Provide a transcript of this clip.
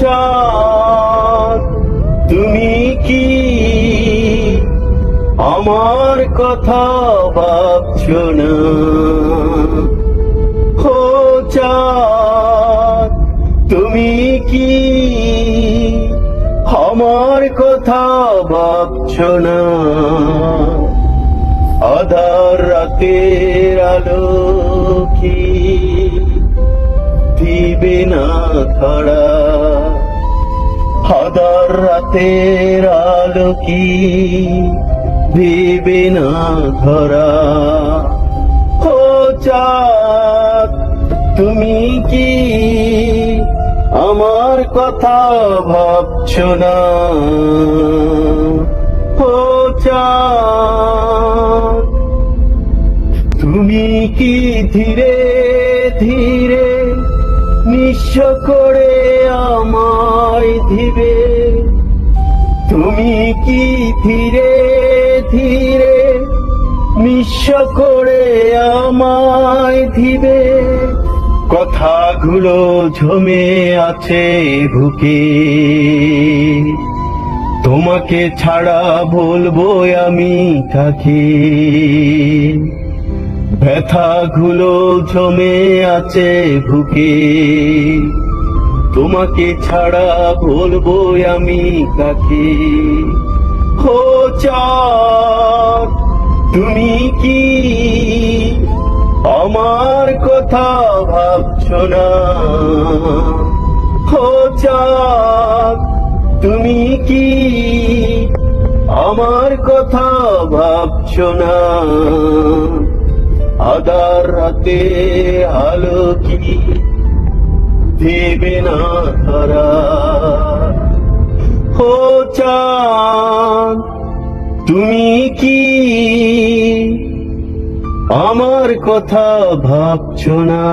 চাঁদ তুমি কি আমার কথা ভাবছো না? ও চাঁদ তুমি কি আমার কথা ভাবছো না? আধার রাতের আলো কি দিবে না ধরা? আধার রাতের আলো কি দিবে না ধরা? ও চাঁদ তুমি কি আমার কথা ভাবছো না? ও চাঁদ তুমি কি ধীরে ধীরে নিঃস্ব করে আমায় দিবে? তুমি কি ধীরে ধীরে নিঃস্ব করে আমায় দিবে? কথাগুলো জমে আছে বুকে, তোমাকে ছাড়া বলবো আমি কাকে? ব্যথাগুলো জমে আছে বুকে, তোমাকে ছাড়া বলবো আমি কাকে? ও চাঁদ তুমি কি আমার কথা ভাবছো না? ও চাঁদ তুমি কি আমার কথা ভাবছো না? আধার রাতে আলো কি দেবে না ধরা? ও চাঁদ তুমি কি আমার কথা ভাবছো না?